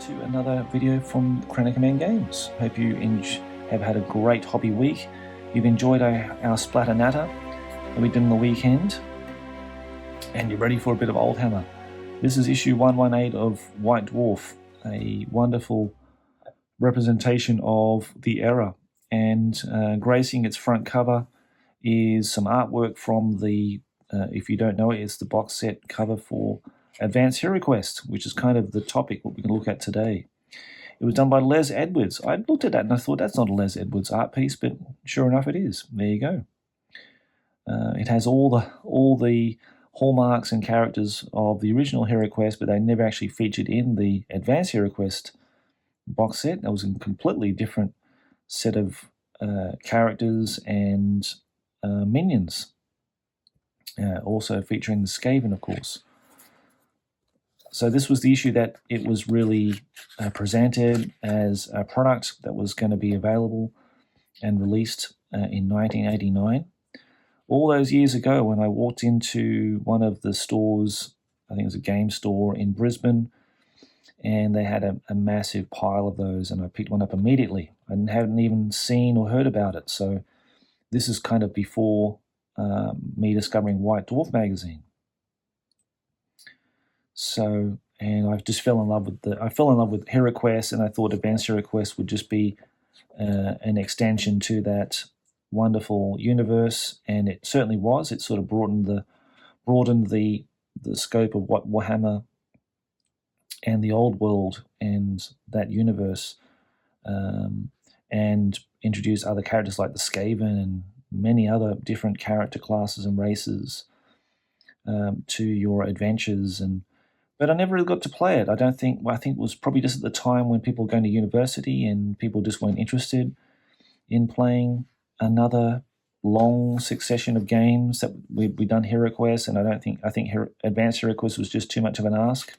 to another video from Crown of Command Games. Hope you have had a great hobby week. You've enjoyed our splatter natter that we did on the weekend, and you're ready for a bit of Old Hammer. This is issue 118 of White Dwarf, a wonderful representation of the era, and gracing its front cover is some artwork from the, if you don't know it, it's the box set cover for Advanced Heroquest, which is kind of the topic what we can look at today. It was done by Les Edwards. I looked at that and I thought that's not a Les Edwards art piece, but sure enough it is. There you go. It has all the hallmarks and characters of the original Heroquest, but they never actually featured in the Advanced Heroquest box set. That was a completely different set of characters and minions. Also featuring the Skaven, of course. So this was the issue that it was really presented as a product that was going to be available and released in 1989. All those years ago when I walked into one of the stores, I think it was a game store in Brisbane, and they had a massive pile of those, and I picked one up immediately. I hadn't even seen or heard about it. So this is kind of before me discovering White Dwarf magazine. So, and I just fell in love with Heroquest, and I thought Advanced Heroquest would just be an extension to that wonderful universe, and it certainly was. It sort of broadened the scope of what Warhammer and the old world and that universe, and introduced other characters like the Skaven and many other different character classes and races to your adventures. But I never really got to play it. I think it was probably just at the time when people were going to university and people just weren't interested in playing another long succession of games that we'd done Heroquest, and I think Advanced Heroquest was just too much of an ask,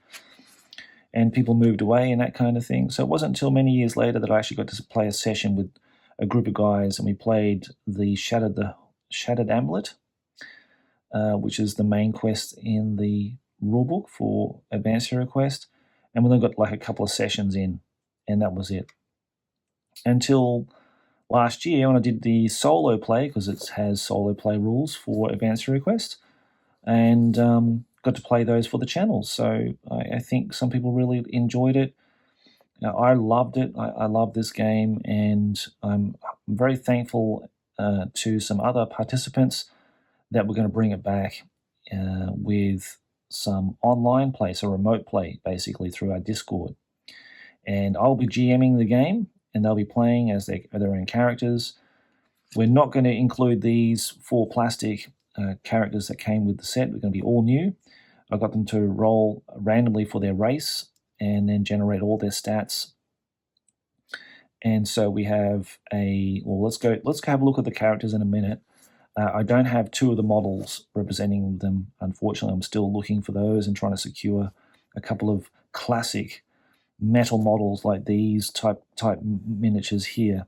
and people moved away and that kind of thing. So it wasn't until many years later that I actually got to play a session with a group of guys, and we played the Shattered Amulet, which is the main quest in the rulebook for Advanced Heroquest, and we then got like a couple of sessions in, and that was it. Until last year when I did the solo play, because it has solo play rules for Advanced Heroquest, and got to play those for the channel. So I think some people really enjoyed it. I loved it. I love this game, and I'm very thankful to some other participants that we're going to bring it back with some online play, so remote play, basically through our Discord. And I'll be GMing the game, and they'll be playing as their own characters. We're not going to include these 4 plastic characters that came with the set. We're going to be all new. I got them to roll randomly for their race and then generate all their stats. And so we have let's have a look at the characters in a minute. I don't have 2 of the models representing them, unfortunately. I'm still looking for those and trying to secure a couple of classic metal models like these type miniatures here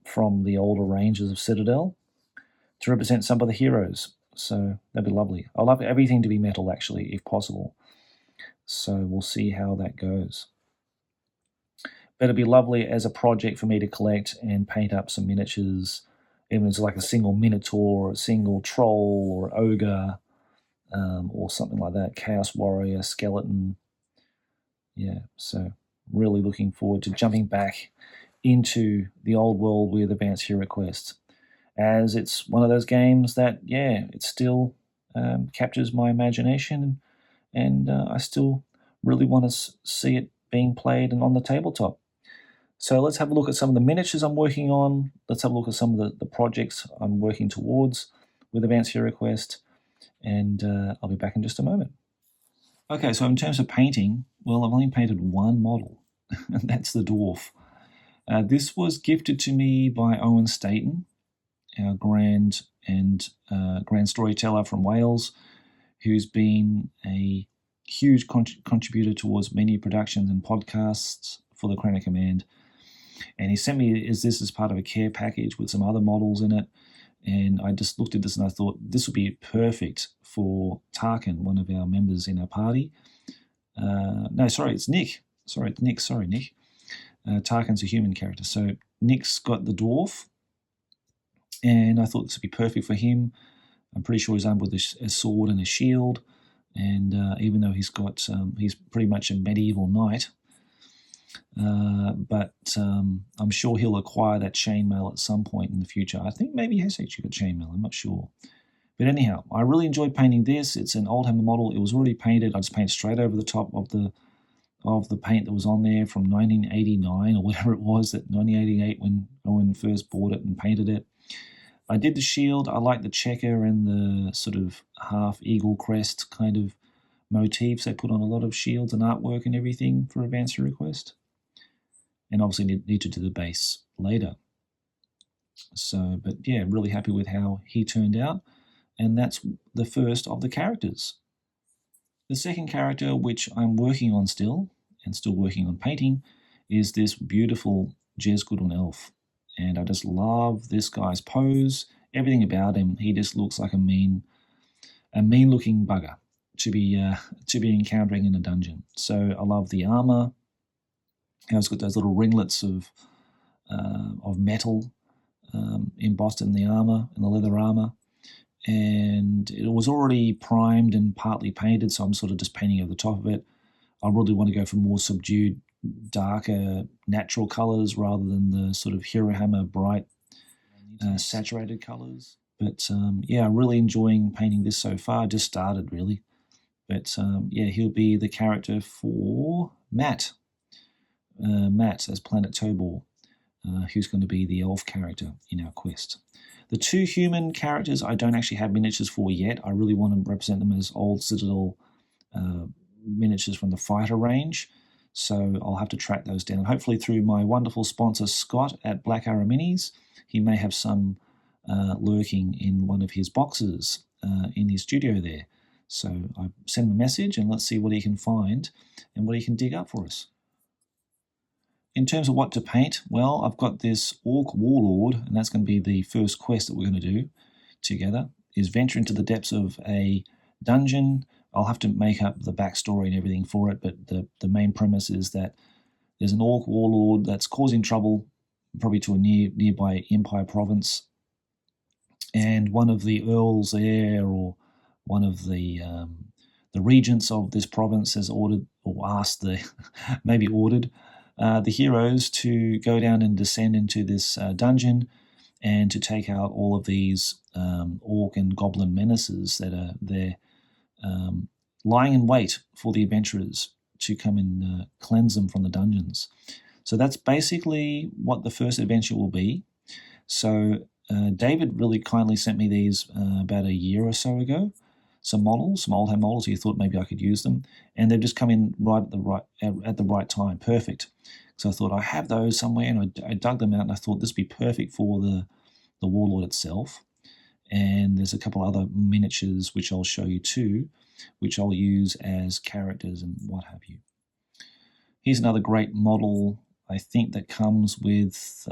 from the older ranges of Citadel to represent some of the heroes. So that'd be lovely. I love everything to be metal, actually, if possible. So we'll see how that goes. But it'd be lovely as a project for me to collect and paint up some miniatures, even as like a single Minotaur or a single Troll or Ogre or something like that, Chaos Warrior, Skeleton. Yeah, so really looking forward to jumping back into the old world with Advanced Heroquest, as it's one of those games that, it still captures my imagination, and I still really want to see it being played and on the tabletop. So let's have a look at some of the miniatures I'm working on. Let's have a look at some of the projects I'm working towards with Advanced Heroquest, and I'll be back in just a moment. Okay, so in terms of painting, well, I've only painted one model, and that's the dwarf. This was gifted to me by Owen Staten, our grand storyteller from Wales, who's been a huge contributor towards many productions and podcasts for the Crown of Command. And he sent me this as part of a care package with some other models in it. And I just looked at this and I thought this would be perfect for Tarkin, one of our members in our party. It's Nick. Nick. Tarkin's a human character. So Nick's got the dwarf, and I thought this would be perfect for him. I'm pretty sure he's armed with a sword and a shield, and even though he's pretty much a medieval knight, but I'm sure he'll acquire that chainmail at some point in the future. I think maybe he has actually got chainmail, I'm not sure. But anyhow, I really enjoyed painting this. It's an Oldhammer model. It was already painted. I just painted straight over the top of the paint that was on there from 1989 or whatever it was, that 1988 when Owen first bought it and painted it. I did the shield. I like the checker and the sort of half eagle crest kind of motifs they put on a lot of shields and artwork and everything for Advanced Heroquest. And obviously need to do the base later. So, but yeah, really happy with how he turned out. And that's the first of the characters. The second character, which I'm working on still, and still working on painting, is this beautiful Jezgudun elf. And I just love this guy's pose, everything about him. He just looks like a mean-looking bugger to be encountering in a dungeon. So I love the armor. He's got those little ringlets of metal embossed in the armor, in the leather armor. And it was already primed and partly painted, so I'm sort of just painting over the top of it. I really want to go for more subdued, darker, natural colors rather than the sort of Herohammer bright, saturated colors. But yeah, I'm really enjoying painting this so far. Just started really. But yeah, he'll be the character for Matt. Matt as Planet Tobor, who's going to be the elf character in our quest. The two human characters I don't actually have miniatures for yet. I really want to represent them as old Citadel miniatures from the fighter range. So I'll have to track those down. Hopefully through my wonderful sponsor Scott at Black Arrow Minis. He may have some lurking in one of his boxes in his studio there. So I send him a message and let's see what he can find and what he can dig up for us. In terms of what to paint, well, I've got this Orc Warlord, and that's going to be the first quest that we're going to do together, is venture into the depths of a dungeon. I'll have to make up the backstory and everything for it, but the main premise is that there's an Orc Warlord that's causing trouble, probably to a nearby Empire province, and one of the earls there, or one of the regents of this province has ordered, or asked maybe ordered, the heroes to go down and descend into this dungeon and to take out all of these orc and goblin menaces that are there lying in wait for the adventurers to come and cleanse them from the dungeons. So that's basically what the first adventure will be. So David really kindly sent me these about a year or so ago. Some models, some Oldham models. He thought maybe I could use them, and they've just come in at the right time, perfect. So I thought I have those somewhere, and I dug them out, and I thought this would be perfect for the Warlord itself. And there's a couple other miniatures which I'll show you too, which I'll use as characters and what have you. Here's another great model, I think, that comes with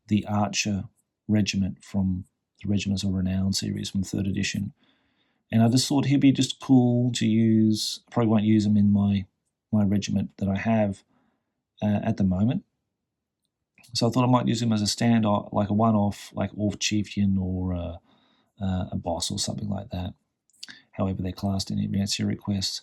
the Archer regiment from the Regiments of Renown series from 3rd edition. And I just thought he'd be just cool to use. I probably won't use him in my regiment that I have at the moment. So I thought I might use him as a stand-off, like a one-off, like Orc Chieftain or a boss or something like that. However they're classed in Advanced Heroquest.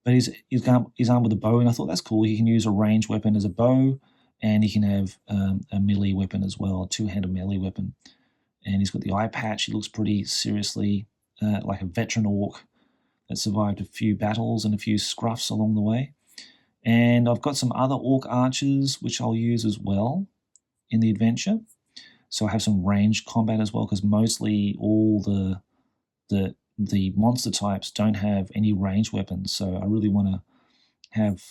But he's armed with a bow, and I thought that's cool. He can use a ranged weapon as a bow, and he can have a melee weapon as well, a two-handed melee weapon. And he's got the eye patch. He looks pretty seriously like a veteran orc that survived a few battles and a few scruffs along the way. And I've got some other Orc Archers which I'll use as well in the adventure. So I have some ranged combat as well, because mostly all the monster types don't have any ranged weapons. So I really want to have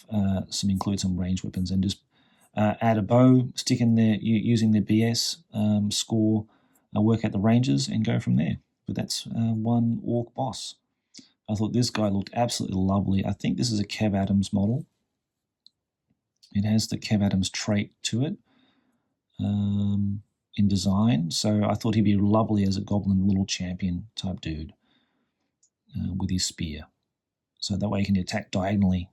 include some ranged weapons and just add a bow, stick in there using the BS score, work out the ranges and go from there. But that's one Orc boss. I thought this guy looked absolutely lovely. I think this is a Kev Adams model. It has the Kev Adams trait to it in design. So I thought he'd be lovely as a Goblin little champion type dude with his spear. So that way he can attack diagonally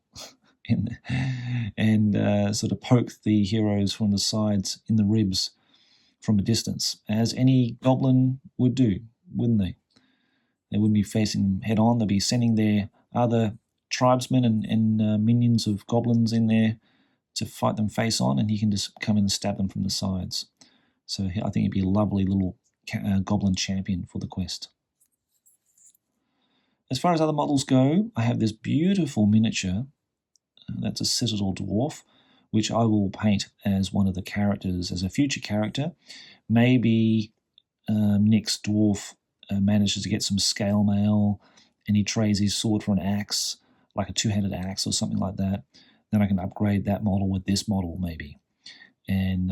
and sort of poke the heroes from the sides in the ribs from a distance, as any goblin would do, wouldn't they? They wouldn't be facing them head on. They'd be sending their other tribesmen and minions of goblins in there to fight them face on, and he can just come in and stab them from the sides. So I think he'd be a lovely little Goblin Champion for the quest. As far as other models go, I have this beautiful miniature. That's a Citadel Dwarf, which I will paint as one of the characters, as a future character. Maybe Nick's dwarf manages to get some scale mail and he trades his sword for an axe, like a two-handed axe or something like that. Then I can upgrade that model with this model maybe. And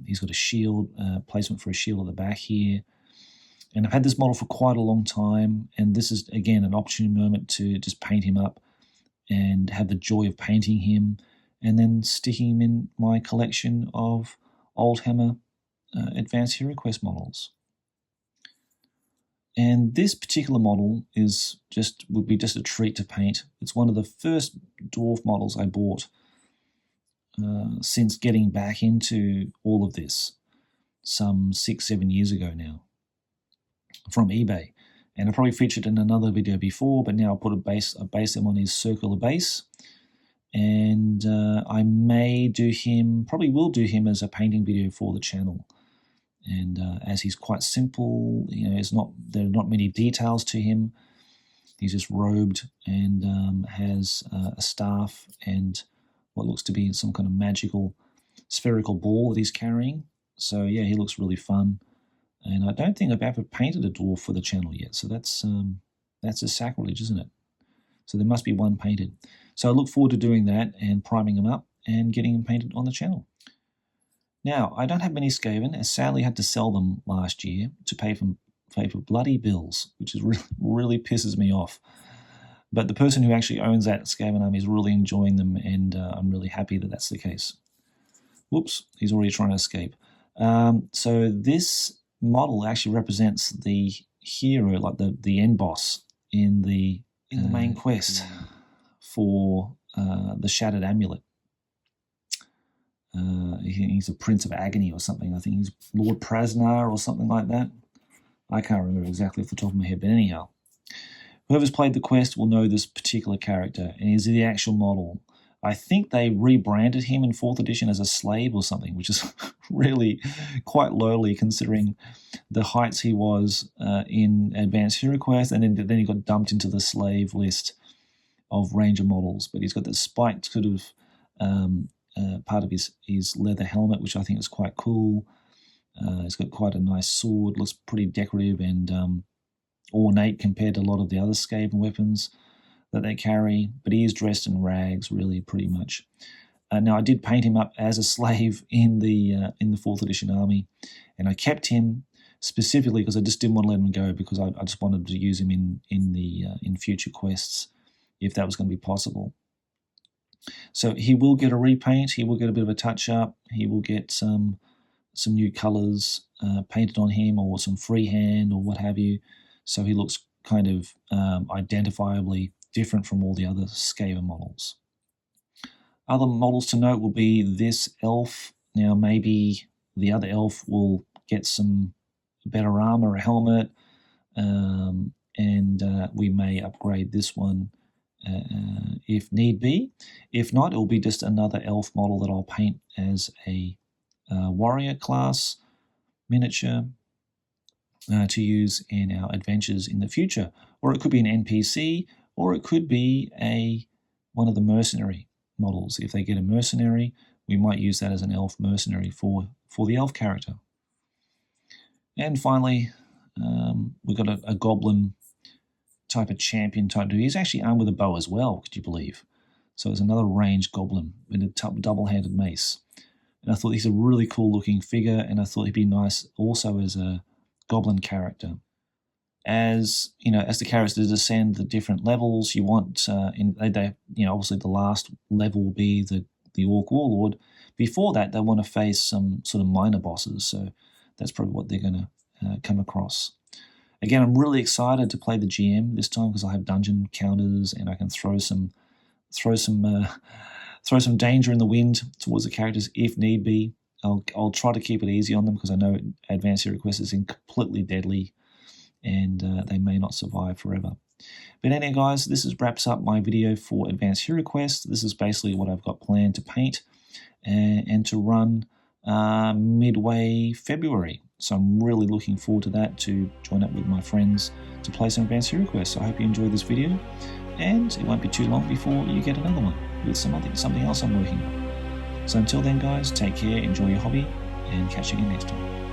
he's got a shield, placement for a shield at the back here. And I've had this model for quite a long time, and this is, again, an opportune moment to just paint him up and have the joy of painting him and then sticking him in my collection of Oldhammer Advanced Heroquest models. And this particular model would be just a treat to paint. It's one of the first dwarf models I bought since getting back into all of this some 6-7 years ago now from eBay. And I probably featured in another video before, but now I'll put a base him on his circular base. And I probably will do him as a painting video for the channel. And as he's quite simple, there are not many details to him. He's just robed and has a staff and what looks to be some kind of magical spherical ball that he's carrying. So yeah, he looks really fun. And I don't think I've ever painted a dwarf for the channel yet. So that's a sacrilege, isn't it? So there must be one painted. So I look forward to doing that and priming him up and getting him painted on the channel. Now, I don't have many Skaven, as sadly I had to sell them last year to pay for bloody bills, which really pisses me off. But the person who actually owns that Skaven army is really enjoying them, and I'm really happy that that's the case. Whoops, he's already trying to escape. So this model actually represents the hero, like the end boss in the main quest for the Shattered Amulet. He's a Prince of Agony or something. I think he's Lord Prasnar or something like that. I can't remember exactly off the top of my head, but anyhow. Whoever's played the quest will know this particular character, and he's the actual model. I think they rebranded him in 4th edition as a slave or something, which is really quite lowly considering the heights he was in Advanced Heroquest, and then he got dumped into the slave list of Ranger models. But he's got this spiked sort of part of his leather helmet, which I think is quite cool. He's got quite a nice sword, looks pretty decorative and ornate compared to a lot of the other Skaven weapons that they carry, but he is dressed in rags, really, pretty much. Now, I did paint him up as a slave in the 4th edition army, and I kept him specifically because I just didn't want to let him go, because I just wanted to use him in future quests if that was going to be possible. So he will get a repaint. He will get a bit of a touch up. He will get some new colours painted on him, or some freehand or what have you. So he looks kind of identifiably different from all the other Skaven models. Other models to note will be this elf. Now maybe the other elf will get some better armor, a helmet, and we may upgrade this one if need be. If not, it will be just another elf model that I'll paint as a warrior class miniature to use in our adventures in the future. Or it could be an NPC, or it could be one of the mercenary models. If they get a mercenary, we might use that as an elf mercenary for the elf character. And finally, we've got a goblin type of champion type dude. He's actually armed with a bow as well, could you believe? So it's another ranged goblin with a double-handed mace. And I thought he's a really cool looking figure, and I thought he'd be nice also as a goblin character. As the characters descend the different levels, you want obviously the last level will be the Orc Warlord. Before that, they want to face some sort of minor bosses, so that's probably what they're going to come across. Again, I'm really excited to play the GM this time because I have dungeon counters and I can throw some throw some danger in the wind towards the characters if need be. I'll try to keep it easy on them because I know Advanced Heroquest is completely deadly and they may not survive forever. But anyway, guys, this wraps up my video for Advanced Heroquest. This is basically what I've got planned to paint and to run midway February. So I'm really looking forward to that, to join up with my friends to play some Advanced Heroquest. So I hope you enjoyed this video, and it won't be too long before you get another one with something else I'm working on. So until then, guys, take care, enjoy your hobby, and catch you again next time.